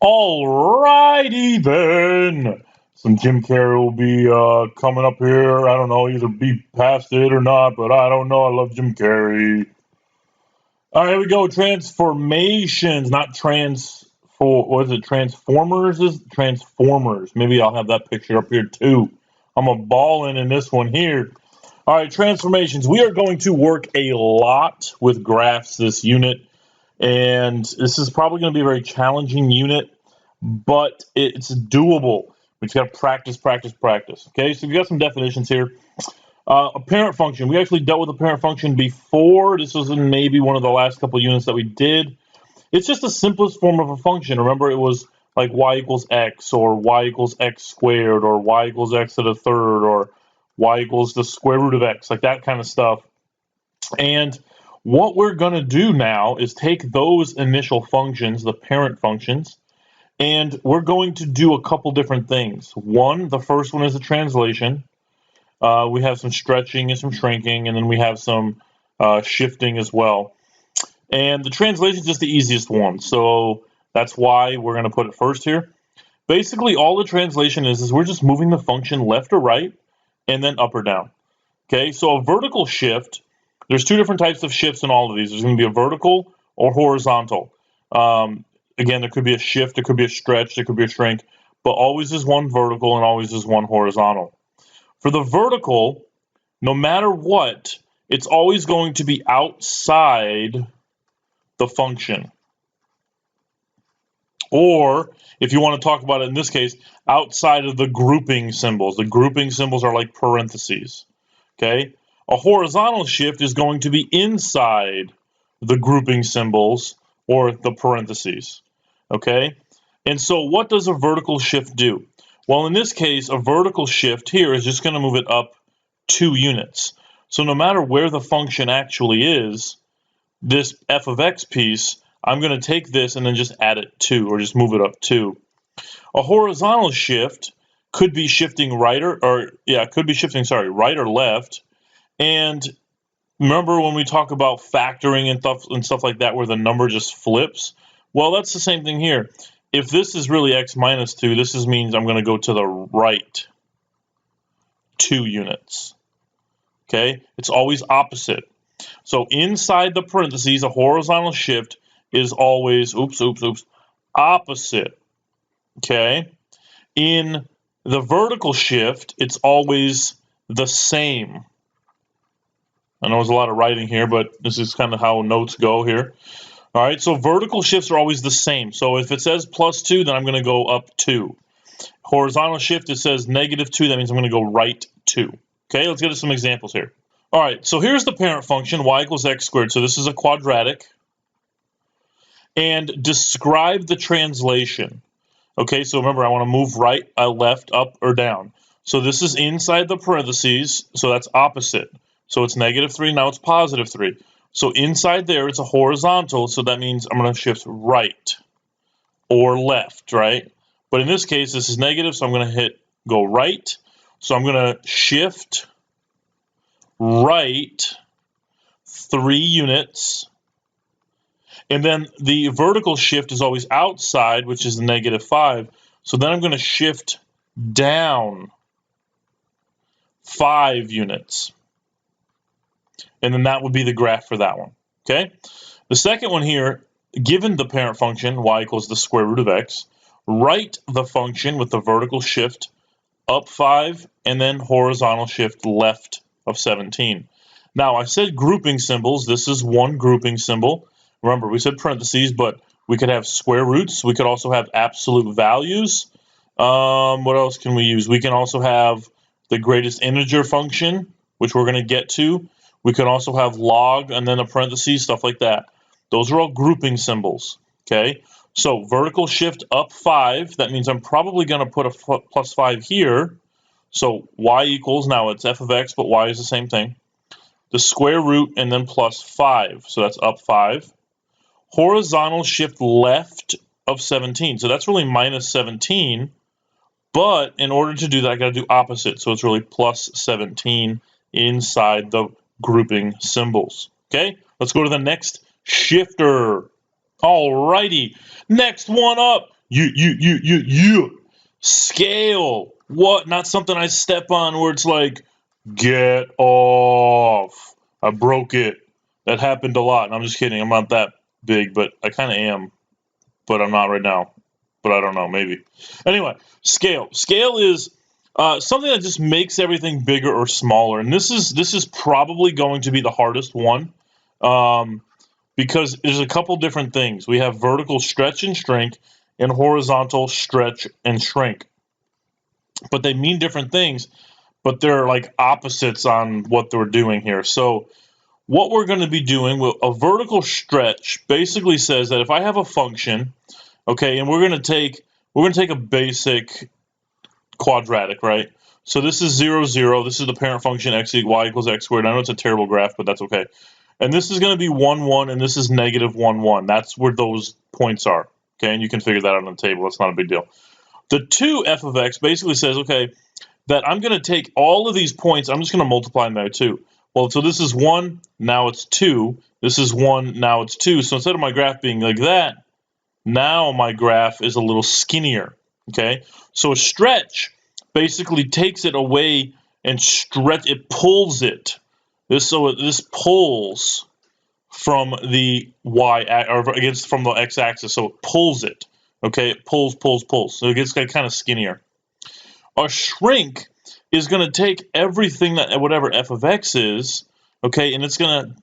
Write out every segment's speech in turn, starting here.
Alrighty then. Some Jim Carrey will be coming up here. I don't know, either be past it or not, but I don't know. I love Jim Carrey. All right, here we go. Transformations, not what is it? Transformers is Transformers. Maybe I'll have that picture up here too. I'm a ballin' in this one here. All right, transformations. We are going to work a lot with graphs this unit, and this is probably going to be a very challenging unit, but it's doable. We just got to practice, practice, practice. Okay, so we got some definitions here. A parent function. We actually dealt with a parent function before. This was in maybe one of the last couple units that we did. It's just the simplest form of a function. Remember, it was like y equals x, or y equals x squared, or y equals x to the third, or y equals the square root of x, like that kind of stuff. And what we're going to do now is take those initial functions, the parent functions, and we're going to do a couple different things. The first one is a translation. We have some stretching and some shrinking, and then we have some shifting as well. And the translation is just the easiest one, so that's why we're going to put it first here. Basically, all the translation is we're just moving the function left or right, and then up or down. Okay, so a vertical shift, there's two different types of shifts in all of these. There's going to be a vertical or horizontal. Again, there could be a shift, there could be a stretch, there could be a shrink, but always is one vertical and always is one horizontal. For the vertical, no matter what, it's always going to be outside the function. Or, if you want to talk about it in this case, outside of the grouping symbols. The grouping symbols are like parentheses. Okay? A horizontal shift is going to be inside the grouping symbols or the parentheses. Okay? And so what does a vertical shift do? Well, in this case, a vertical shift here is just going to move it up 2 units. So no matter where the function actually is, this f of x piece, I'm going to take this and then just add it 2, or just move it up 2. A horizontal shift could be shifting right or left. And remember when we talk about factoring and stuff like that, where the number just flips? Well, that's the same thing here. If this is really x minus 2, this means I'm going to go to the right 2 units. Okay? It's always opposite. So inside the parentheses, a horizontal shift is always, opposite. Okay? In the vertical shift, it's always the same. I know there's a lot of writing here, but this is kind of how notes go here. All right, so vertical shifts are always the same. So if it says +2, then I'm going to go up 2. Horizontal shift, it says -2, that means I'm going to go right 2. Okay, let's get to some examples here. All right, so here's the parent function, y equals x squared. So this is a quadratic. And describe the translation. Okay, so remember, I want to move right, left, up, or down. So this is inside the parentheses, so that's opposite. So it's -3, now it's +3. So inside there, it's a horizontal, so that means I'm going to shift right or left, right? But in this case, this is negative, so I'm going to go right. So I'm going to shift right 3 units. And then the vertical shift is always outside, which is -5. So then I'm going to shift down 5 units. And then that would be the graph for that one. Okay? The second one here, given the parent function, y equals the square root of x, write the function with the vertical shift up 5 and then horizontal shift left of 17. Now, I said grouping symbols. This is one grouping symbol. Remember, we said parentheses, but we could have square roots. We could also have absolute values. What else can we use? We can also have the greatest integer function, which we're going to get to. We can also have log and then a parentheses, stuff like that. Those are all grouping symbols. Okay, so vertical shift up 5. That means I'm probably going to put a +5 here. So y equals, now it's f of x, but y is the same thing. The square root and then +5. So that's up 5. Horizontal shift left of 17. So that's really -17. But in order to do that, I got to do opposite. So it's really +17 inside the grouping symbols. Okay, let's go to the next shifter. Alrighty, next one up, Scale. What? Not something I step on where it's like, get off. I broke it. That happened a lot. And I'm just kidding. I'm not that big, but I kind of am. But I'm not right now. But I don't know. Maybe. Anyway, scale. Scale is something that just makes everything bigger or smaller. And this is probably going to be the hardest one. Because there's a couple different things. We have vertical stretch and shrink and horizontal stretch and shrink. But they mean different things, but they're like opposites on what they're doing here. So what we're going to be doing with a vertical stretch basically says that if I have a function, okay, and we're going to take a basic quadratic, right? So this is 0, 0. This is the parent function x y equals x squared. I know it's a terrible graph, but that's okay. And this is going to be 1, 1, and this is negative 1, 1. That's where those points are. Okay, and you can figure that out on the table. That's not a big deal. The 2 f of x basically says, okay, that I'm going to take all of these points. I'm just going to multiply them by 2. Well, so this is 1, now it's 2. This is 1, now it's 2. So instead of my graph being like that, now my graph is a little skinnier. Okay, so a stretch basically takes it away and it pulls it. This pulls from the from the x-axis, so it pulls it. Okay, it pulls. So it gets kind of skinnier. A shrink is going to take everything that whatever f of x is, okay, and it's going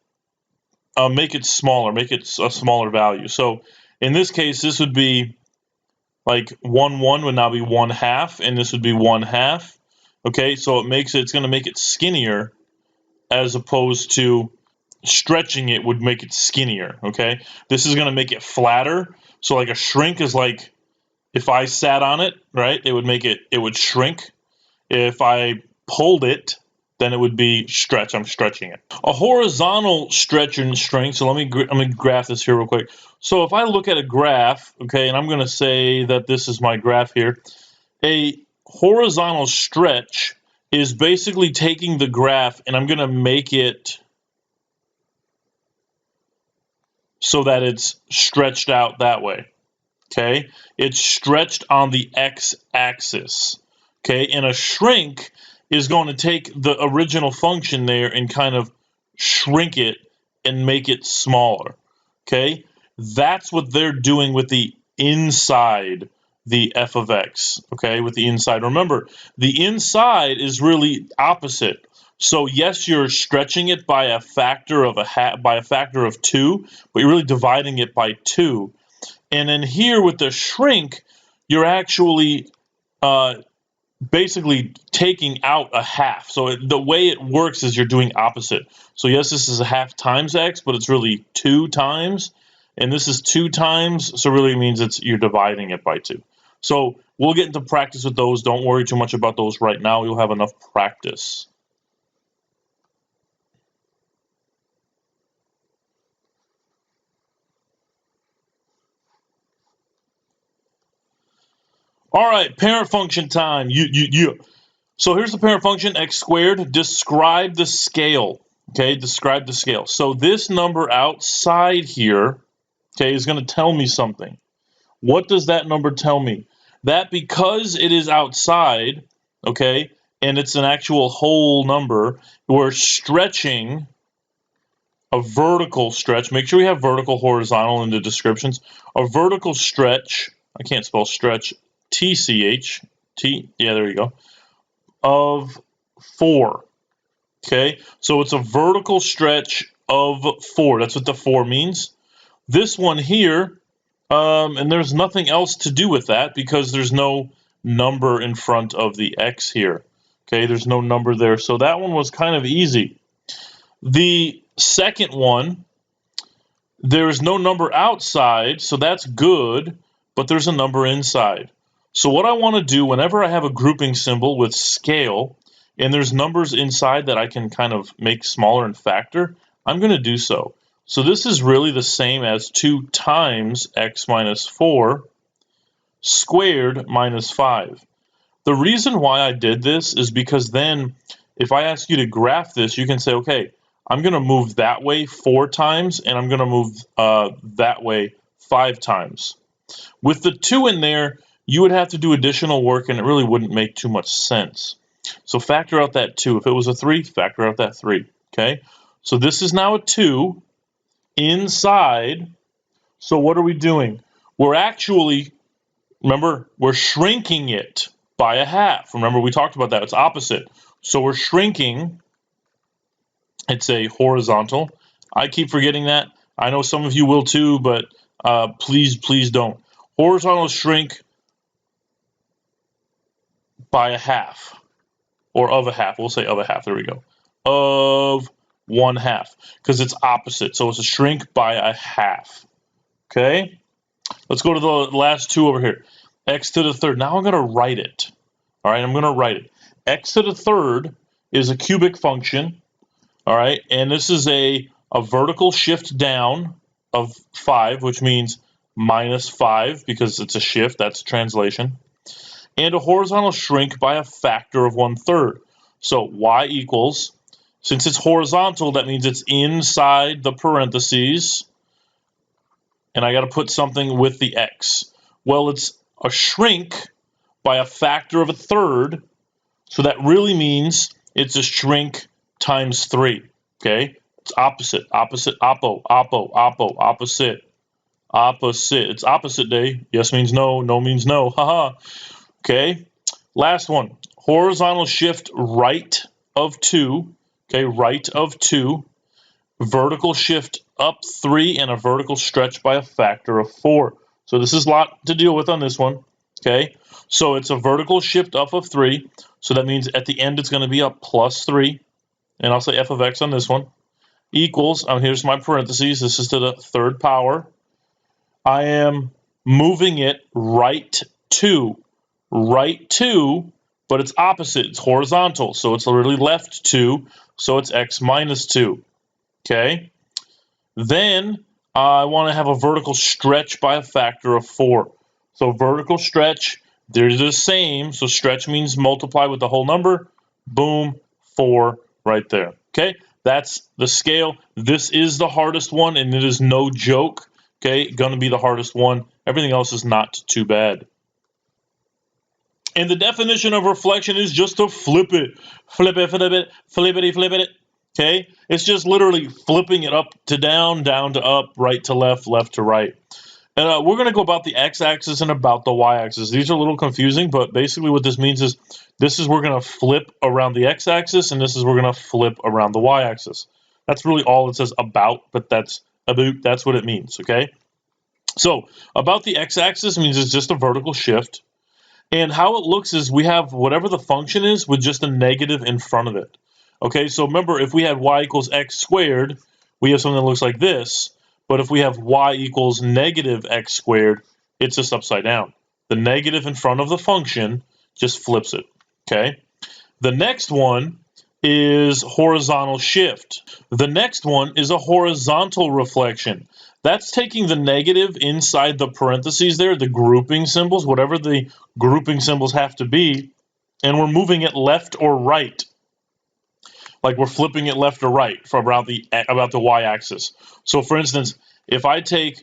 to make it smaller, make it a smaller value. So in this case, this would be like 1, 1 would now be 1/2, and this would be 1/2. Okay, so it's going to make it skinnier, as opposed to stretching it would make it skinnier. Okay, this is going to make it flatter. So like a shrink is like if I sat on it, right, it would shrink. If I pulled it, then it would be stretch. I'm stretching it. A horizontal stretch and shrink. So let me graph this here real quick. So if I look at a graph, okay, and I'm going to say that this is my graph here, a horizontal stretch is basically taking the graph and I'm going to make it so that it's stretched out that way. Okay, it's stretched on the x-axis. Okay, and a shrink is going to take the original function there and kind of shrink it and make it smaller. Okay, that's what they're doing with the inside the f of x. Okay, with the inside. Remember, the inside is really opposite. So yes, you're stretching it by a factor of 2, but you're really dividing it by 2. And then here with the shrink, you're actually basically taking out a half. So the way it works is you're doing opposite. So yes, this is a half times x, but it's really 2 times. And this is 2 times, so really means you're dividing it by 2. So we'll get into practice with those. Don't worry too much about those right now. You'll have enough practice. All right, parent function time. So here's the parent function, x squared. Describe the scale. Okay, describe the scale. So this number outside here, okay, is going to tell me something. What does that number tell me? That because it is outside, okay, and it's an actual whole number, we're stretching a vertical stretch. Make sure we have vertical, horizontal in the descriptions. A vertical stretch, I can't spell stretch, TCH, yeah, there you go, of 4. Okay, so it's a vertical stretch of 4. That's what the 4 means. This one here, and there's nothing else to do with that because there's no number in front of the x here. Okay, there's no number there. So that one was kind of easy. The second one, there's no number outside, so that's good, but there's a number inside. So what I want to do whenever I have a grouping symbol with scale, and there's numbers inside that I can kind of make smaller and factor, I'm going to do so. So this is really the same as 2 times x minus 4 squared minus 5. The reason why I did this is because then if I ask you to graph this, you can say, okay, I'm going to move that way 4 times, and I'm going to move that way 5 times. With the 2 in there, you would have to do additional work, and it really wouldn't make too much sense. So factor out that 2. If it was a 3, factor out that 3. Okay? So this is now a 2 inside. So what are we doing? We're actually, remember, we're shrinking it by a half. Remember, we talked about that. It's opposite. So we're shrinking. It's a horizontal. I keep forgetting that. I know some of you will too, but please don't. Horizontal shrink by a half, or of a half. We'll say of a half. There we go. Of 1/2, because it's opposite. So it's a shrink by a half. Okay? Let's go to the last 2 over here. X to the third. Now I'm going to write it. All right, I'm going to write it. X to the third is a cubic function. All right, and this is a vertical shift down of 5, which means -5 because it's a shift. That's translation. And a horizontal shrink by a factor of 1/3. So y equals, since it's horizontal, that means it's inside the parentheses. And I got to put something with the x. Well, it's a shrink by a factor of 1/3. So that really means it's a shrink times 3. Okay? It's opposite, opposite, oppo, opposite. Opposite. It's opposite day. Yes means no, no means no. Haha. Okay? Last one. Horizontal shift right of 2. Okay, right of 2. Vertical shift up 3 and a vertical stretch by a factor of 4. So this is a lot to deal with on this one. Okay, so it's a vertical shift up of 3. So that means at the end it's going to be a +3. And I'll say f of x on this one. Equals, here's my parentheses. This is to the third power. I am moving it right 2. Right 2, but it's opposite. It's horizontal. So it's literally left 2. So it's x minus 2. Okay, then I want to have a vertical stretch by a factor of 4. So vertical stretch, they're the same. So stretch means multiply with the whole number. Boom, 4 right there. Okay, that's the scale. This is the hardest one, and it is no joke. Okay, going to be the hardest one. Everything else is not too bad. And the definition of reflection is just to flip it. Flip it, flip it, flippity, flip it. Okay, it's just literally flipping it up to down, down to up, right to left, left to right. And we're going to go about the x-axis and about the y-axis. These are a little confusing, but basically what this means is we're going to flip around the x-axis, and this is we're going to flip around the y-axis. That's really all it says about, but that's what it means, okay? So about the x-axis means it's just a vertical shift. And how it looks is we have whatever the function is with just a negative in front of it. Okay, so remember, if we had y equals x squared, we have something that looks like this. But if we have y equals negative x squared, it's just upside down. The negative in front of the function just flips it. Okay, the next one is horizontal shift. The next one is a horizontal reflection. That's taking the negative inside the parentheses there, the grouping symbols, whatever the grouping symbols have to be, and we're moving it left or right. Like we're flipping it left or right from about the y-axis. So for instance, if I take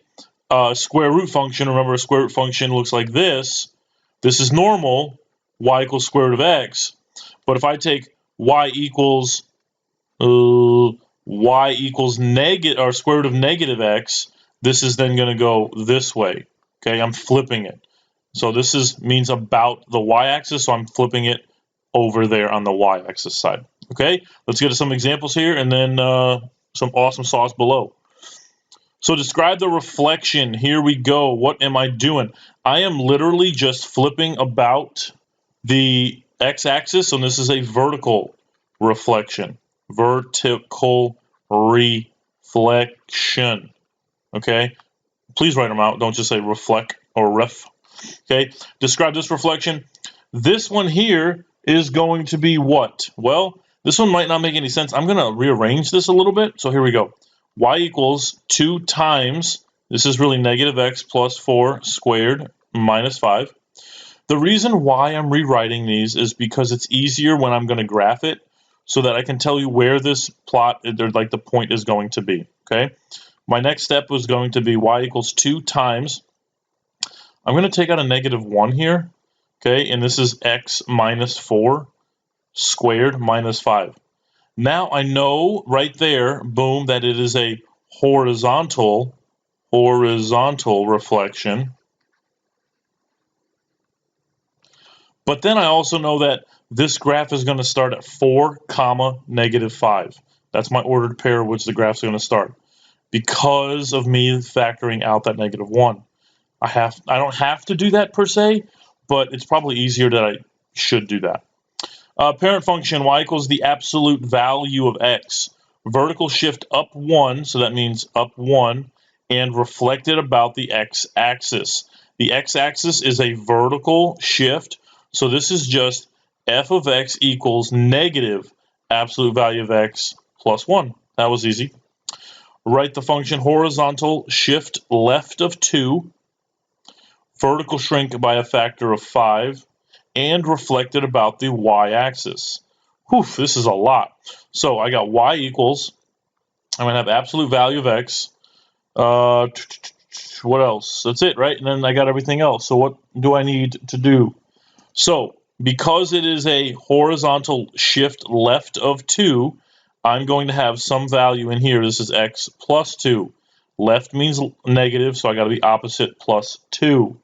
a square root function, remember a square root function looks like this. This is normal, y equals square root of x. But if I take y equals negative, or square root of negative x, this is then going to go this way. Okay, I'm flipping it. So this means about the y-axis, so I'm flipping it over there on the y-axis side. Okay, let's get to some examples here, and then some awesome sauce below. So describe the reflection. Here we go. What am I doing? I am literally just flipping about the x-axis, and this is a vertical reflection. Vertical reflection. Okay, please write them out. Don't just say reflect or ref. Okay, describe this reflection. This one here is going to be what? Well, this one might not make any sense. I'm going to rearrange this a little bit. So here we go. Y equals 2 times, this is really negative x plus 4 squared minus 5. The reason why I'm rewriting these is because it's easier when I'm going to graph it so that I can tell you where this plot, like the point is going to be. Okay. My next step was going to be y equals 2 times. I'm going to take out a -1 here, okay, and this is x minus 4 squared minus 5. Now I know right there, boom, that it is a horizontal reflection. But then I also know that this graph is going to start at 4, -5. That's my ordered pair which the graph's going to start. Because of me factoring out that -1. I don't have to do that per se, but it's probably easier that I should do that. Parent function y equals the absolute value of x. Vertical shift up 1, so that means up 1, and reflected about the x-axis. The x-axis is a vertical shift, so this is just f of x equals negative absolute value of x plus 1. That was easy. Write the function horizontal shift left of 2, vertical shrink by a factor of 5, and reflected about the y-axis. Whew, this is a lot. So I got y equals, I'm going to have absolute value of x. What else? That's it, right? And then I got everything else. So what do I need to do? So because it is a horizontal shift left of 2, I'm going to have some value in here. This is x plus 2. Left means negative, so I got to be opposite plus 2.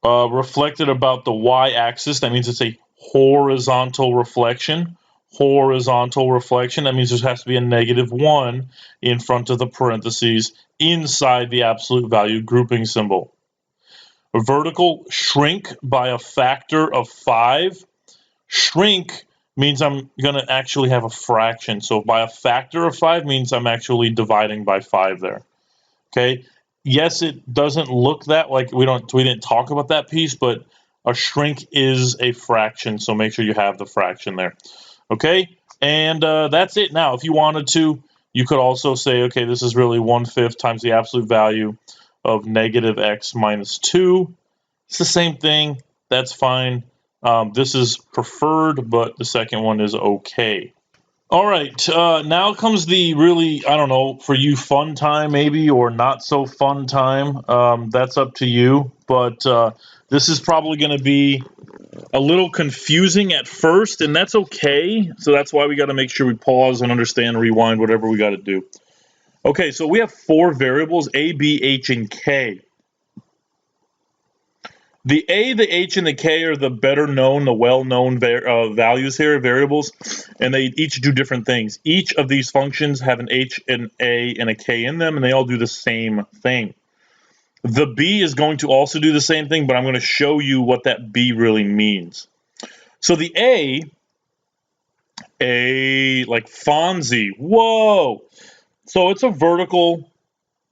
Reflected about the y-axis, that means it's a horizontal reflection. Horizontal reflection, that means there has to be a -1 in front of the parentheses inside the absolute value grouping symbol. A vertical shrink by a factor of 5. Shrink means I'm going to actually have a fraction. So by a factor of 5 means I'm actually dividing by 5 there. Okay. Yes, it doesn't look that like we didn't talk about that piece, but a shrink is a fraction. So make sure you have the fraction there. Okay. And that's it. Now, if you wanted to, you could also say, okay, this is really 1/5 times the absolute value of -x minus 2. It's the same thing. That's fine. This is preferred, but the second one is okay. All right, now comes the really, I don't know, for you fun time maybe, or not so fun time. That's up to you, but this is probably going to be a little confusing at first, and that's okay. So that's why we got to make sure we pause and understand, rewind, whatever we got to do. Okay, so we have 4 variables, A, B, H, and K. The A, the H, and the K are the better known, the well-known values here, variables, and they each do different things. Each of these functions have an H, an A, and a K in them, and they all do the same thing. The B is going to also do the same thing, but I'm going to show you what that B really means. So the A like Fonzie, whoa! So it's a vertical.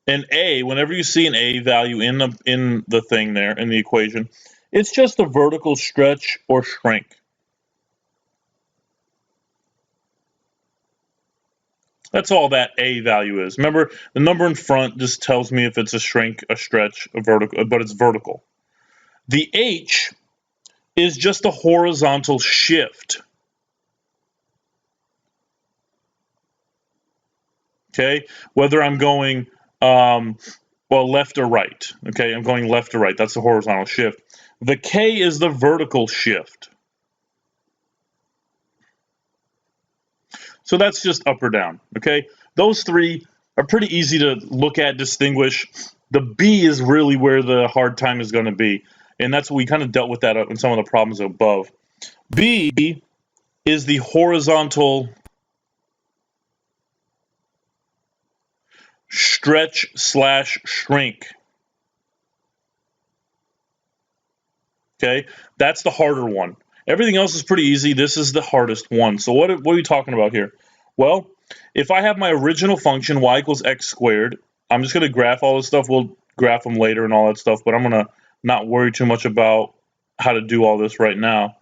An A, whenever you see an A value in the thing there, in the equation, it's just a vertical stretch or shrink. That's all that A value is. Remember, the number in front just tells me if it's a shrink, a stretch, a vertical, but it's vertical. The H is just a horizontal shift. Okay, whether I'm going well, left or right. Okay, I'm going left or right. That's the horizontal shift. The K is the vertical shift. So that's just up or down. Okay, those 3 are pretty easy to look at, distinguish. The B is really where the hard time is going to be, and that's what we kind of dealt with that in some of the problems above. B is the horizontal stretch slash shrink. Okay, that's the harder one. Everything else is pretty easy. This is the hardest one. So what are we talking about here? Well, if I have my original function, y equals x squared, I'm just going to graph all this stuff. We'll graph them later and all that stuff, but I'm going to not worry too much about how to do all this right now.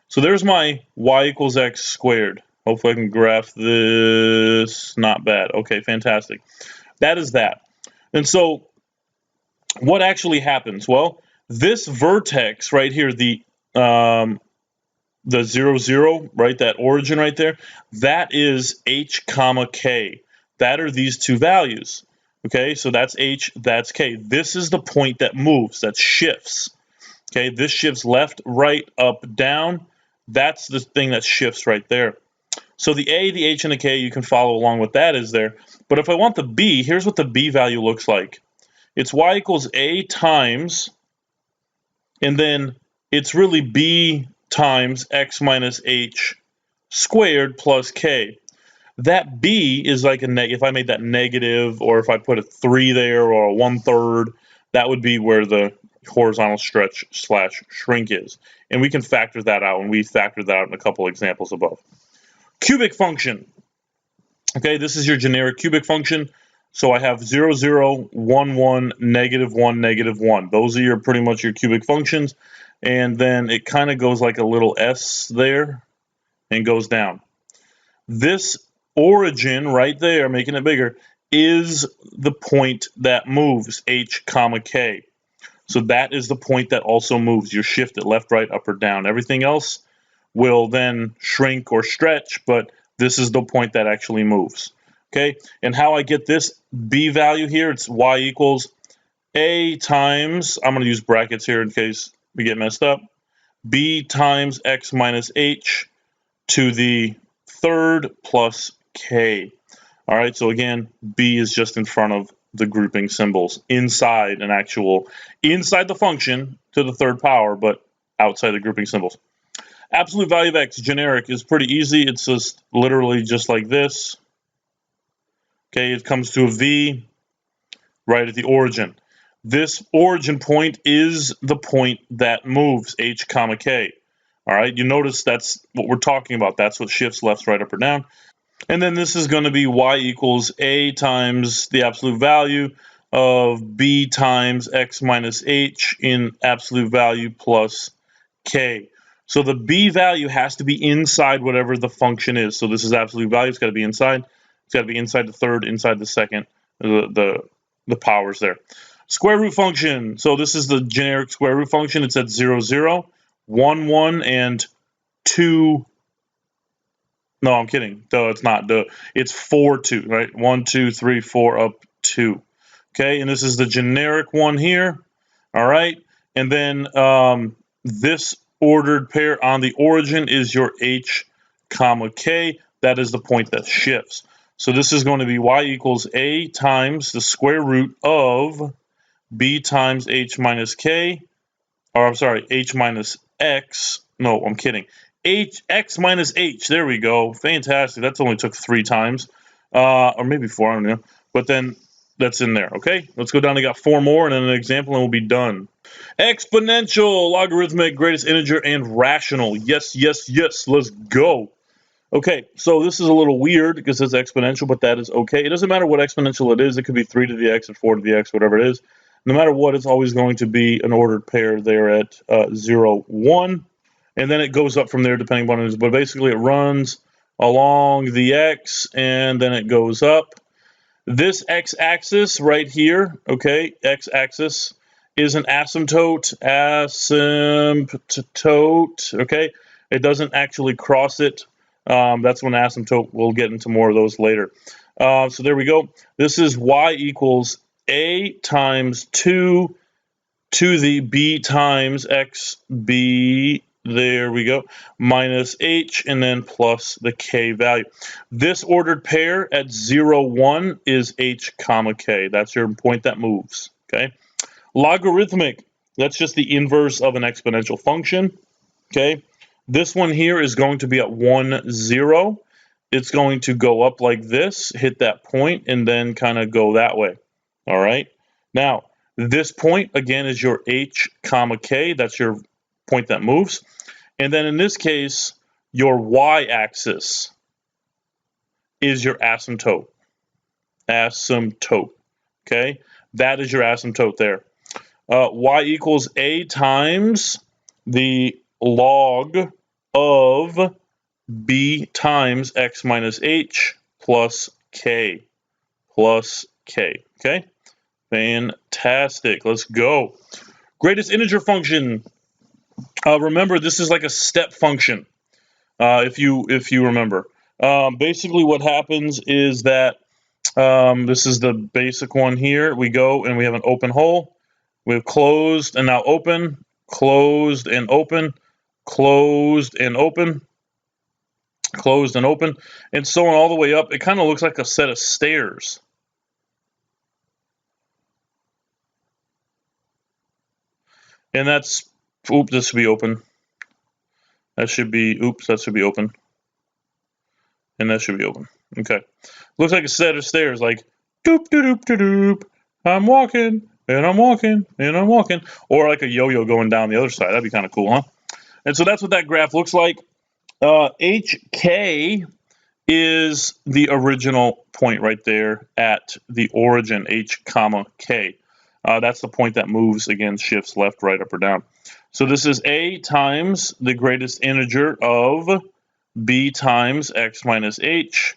So there's my y equals x squared. Hopefully I can graph this. Not bad. Okay, fantastic. That is that. And so what actually happens? Well, this vertex right here, the 0, 0, right, that origin right there, that is h comma k. That are these 2 values. Okay, so that's h, that's k. This is the point that moves, that shifts. Okay, this shifts left, right, up, down. That's the thing that shifts right there. So the A, the H, and the K, you can follow along with that is there. But if I want the B, here's what the B value looks like. It's Y equals A times, and then it's really B times X minus H squared plus K. That B is like if I made that negative, or if I put a 3 there, or a 1/3, that would be where the horizontal stretch / shrink is. And we can factor that out, and we factored that out in a couple examples above. Cubic function. Okay, this is your generic cubic function. So I have 0, 0, 1, 1, -1, -1. Those are pretty much your cubic functions. And then it kind of goes like a little S there and goes down. This origin right there, making it bigger, is the point that moves, H, K. So that is the point that also moves. You shift it left, right, up, or down. Everything else will then shrink or stretch, but this is the point that actually moves. Okay, and how I get this B value here, it's Y equals A times, I'm going to use brackets here in case we get messed up, B times X minus H to the third plus K. All right, so again, B is just in front of the grouping symbols inside the function to the third power, but outside the grouping symbols. Absolute value of X, generic, is pretty easy. It's just literally just like this. Okay, it comes to a V right at the origin. This origin point is the point that moves, H, K. All right, you notice that's what we're talking about. That's what shifts left, right, up, or down. And then this is going to be Y equals A times the absolute value of B times X minus H in absolute value plus K. So the B value has to be inside whatever the function is. So this is absolute value. It's got to be inside. It's got to be inside the third, inside the second, the powers there. Square root function. So this is the generic square root function. It's at 0, 0, 1, 1, and 2. No, I'm kidding. It's not. It's 4, 2, right? 1, 2, 3, 4, up 2. Okay, and this is the generic one here. All right, and then this ordered pair on the origin is your H, K. That is the point that shifts. So this is going to be Y equals A times the square root of B times H minus K, or I'm sorry, H minus X. No, I'm kidding. X minus H. There we go. Fantastic. That's only took 3 times, or maybe 4. I don't know. But then that's in there. Okay, let's go down. I got 4 more, and then an example, and we'll be done. Exponential, logarithmic, greatest integer, and rational. Yes, yes, yes. Let's go. Okay, so this is a little weird because it's exponential, but that is okay. It doesn't matter what exponential it is. It could be 3 to the x and 4 to the x, whatever it is. No matter what, it's always going to be an ordered pair there at 0, 1. And then it goes up from there depending on what it is. But basically, it runs along the x, and then it goes up. This x-axis right here, okay, x-axis is an asymptote, okay? It doesn't actually cross it. That's when asymptote, we'll get into more of those later. So there we go. This is Y equals A times 2 to the B times XB, there we go, minus H, and then plus the K value. This ordered pair at 0, 1 is H, K. That's your point that moves, okay? Logarithmic, that's just the inverse of an exponential function, okay? This one here is going to be at 1, 0. It's going to go up like this, hit that point, and then kind of go that way, all right? Now, this point, again, is your H, K. That's your point that moves. And then in this case, your y-axis is your asymptote. Asymptote, okay? That is your asymptote there. Y equals A times the log of B times X minus H plus K, okay? Fantastic. Let's go. Greatest integer function. Remember, this is like a step function. If you remember, basically what happens is that this is the basic one here. We go and we have an open hole. We have closed and now open. closed and open, closed and open, closed and open, and so on all the way up. It kind of looks like a set of stairs. And that's, oops, this should be open. That should be, oops, that should be open. And that should be open. Okay. Looks like a set of stairs, like, doop, doop, doop, doop. I'm walking, and I'm walking, and I'm walking. Or like a yo-yo going down the other side. That'd be kind of cool, huh? And so that's what that graph looks like. HK is the original point right there at the origin, H comma K. That's the point that moves, again, shifts left, right, up, or down. So this is A times the greatest integer of B times X minus H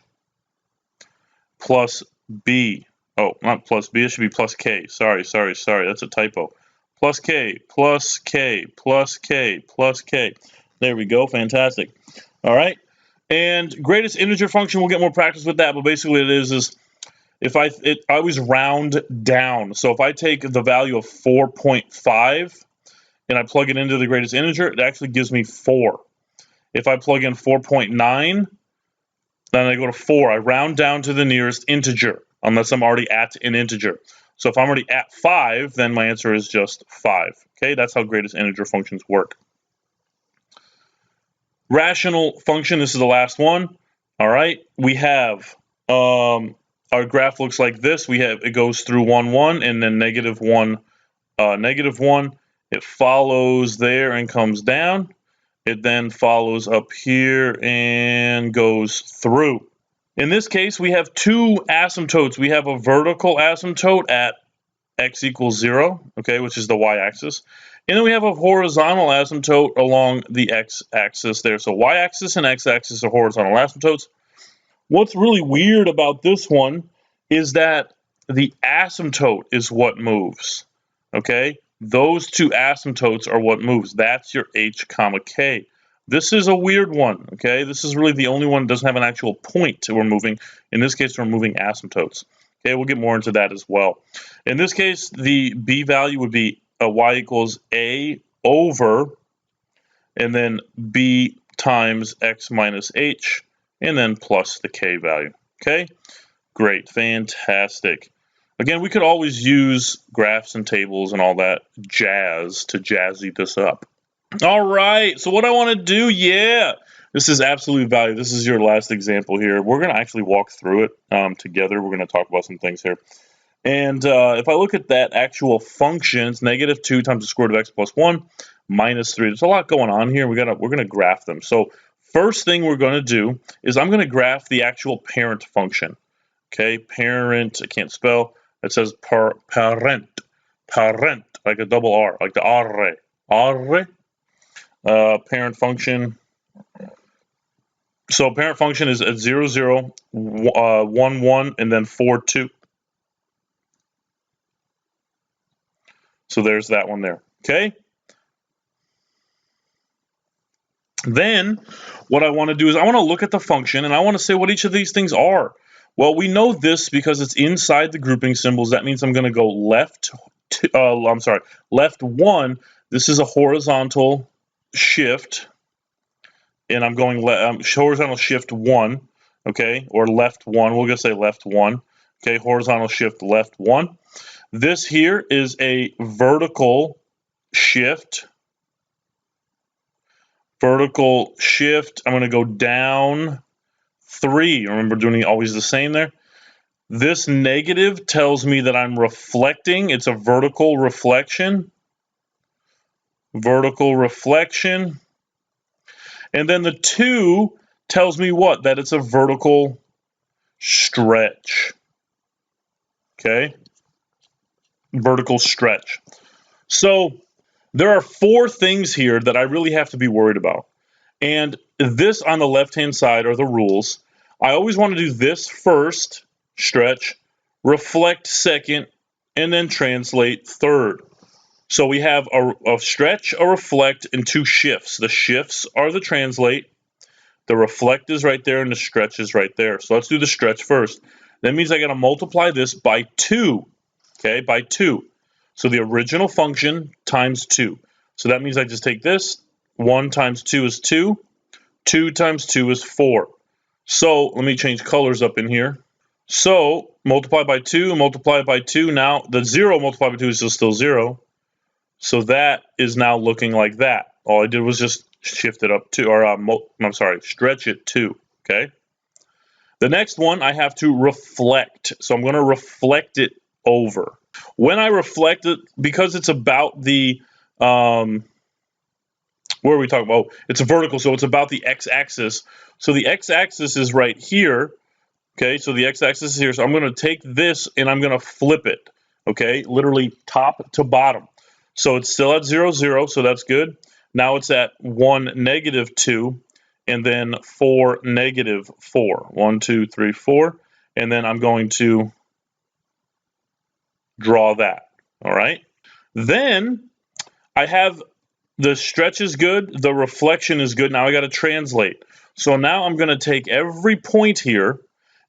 plus B. Oh, not plus B, it should be plus K. Sorry, that's a typo. Plus K, plus K, plus K, plus K. There we go, fantastic. All right, and greatest integer function, we'll get more practice with that, but basically it is if I always round down. So if I take the value of 4.5 and I plug it into the greatest integer, it actually gives me 4. If I plug in 4.9, then I go to 4. I round down to the nearest integer, unless I'm already at an integer. So if I'm already at 5, then my answer is just 5. Okay, that's how greatest integer functions work. Rational function, this is the last one. All right, we have our graph looks like this. It goes through 1, 1, and then negative 1, negative 1. It follows there and comes down. It then follows up here and goes through. In this case, we have two asymptotes. We have a vertical asymptote at x equals 0, okay, which is the y-axis. And then we have a horizontal asymptote along the x-axis there. So y-axis and x-axis are horizontal asymptotes. What's really weird about this one is that the asymptote is what moves, okay? Those two asymptotes are what moves. That's your h comma k. This is a weird one, okay? This is really the only one that doesn't have an actual point we're moving. In this case, we're moving asymptotes. Okay, we'll get more into that as well. In this case, the b value would be y equals a over, and then b times x minus h, and then plus the k value. Okay, great, fantastic. Again, we could always use graphs and tables and all that jazz to jazzy this up. All right, so what I want to do, this is absolute value. This is your last example here. We're going to actually walk through it together. We're going to talk about some things here. And if I look at that actual function, it's negative 2 times the square root of x plus 1 minus 3. There's a lot going on here. We're going to graph them. So first thing we're going to do is I'm going to graph the actual parent function. Okay, parent, I can't spell. It says parent, like a double R, like the arre. Parent function. So parent function is at 0, 0, 1, 1, and then 4, 2. So there's that one there, okay? Then what I want to do is I want to look at the function and I want to say what each of these things are. Well, we know this because it's inside the grouping symbols. That means I'm going to go left 1. This is a horizontal shift, and I'm going horizontal shift 1, okay, or left 1. We're going to say left 1, okay, horizontal shift left 1. This here is a vertical shift. Vertical shift, I'm going to go down 3. Remember doing always the same there. This negative tells me that I'm reflecting. It's a vertical reflection. Vertical reflection. And then the 2 tells me what? That it's a vertical stretch. Okay? Vertical stretch. So there are 4 things here that I really have to be worried about. And this on the left-hand side are the rules. I always want to do this first, stretch, reflect second, and then translate third. So we have a stretch, a reflect, and 2 shifts. The shifts are the translate, the reflect is right there, and the stretch is right there. So let's do the stretch first. That means I got to multiply this by 2, okay, by 2. So the original function times 2. So that means I just take this. 1 times 2 is 2. 2 times 2 is 4. So let me change colors up in here. So multiply by 2, multiply by 2. Now the 0 multiplied by 2 is still 0. So that is now looking like that. All I did was just shift it up 2, or stretch it 2. Okay. The next one I have to reflect. So I'm going to reflect it over. When I reflect it, because it's about the where are we talking about? It's a vertical, so it's about the x-axis. So the x-axis is right here. Okay, so the x-axis is here. So I'm going to take this and I'm going to flip it. Okay, literally top to bottom. So it's still at 0, 0, so that's good. Now it's at 1, negative 2, and then 4, negative 4. 1, 2, 3, 4. And then I'm going to draw that. All right. Then I have the stretch is good. The reflection is good. Now I got to translate. So now I'm going to take every point here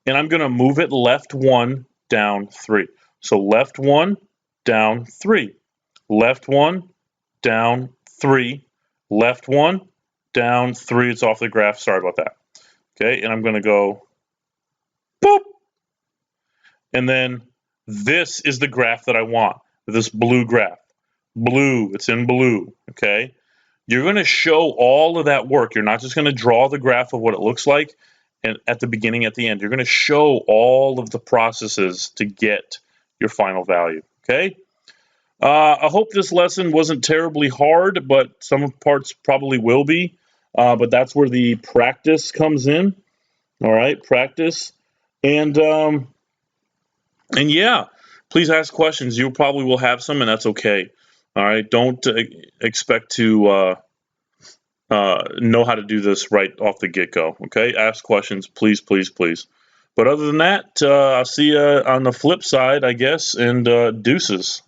and I'm going to move it left 1, down 3. So left 1, down 3. Left 1, down 3. Left 1, down 3. It's off the graph. Sorry about that. Okay, and I'm going to go boop. And then this is the graph that I want, this blue graph. Blue, it's in blue, okay? You're going to show all of that work. You're not just going to draw the graph of what it looks like and at the beginning, at the end. You're going to show all of the processes to get your final value, okay? I hope this lesson wasn't terribly hard, but some parts probably will be. But that's where the practice comes in. All right, practice. And yeah, please ask questions. You probably will have some, and that's okay. All right, don't expect to know how to do this right off the get-go. Okay, ask questions, please, please, please. But other than that, I'll see you on the flip side, I guess, and deuces.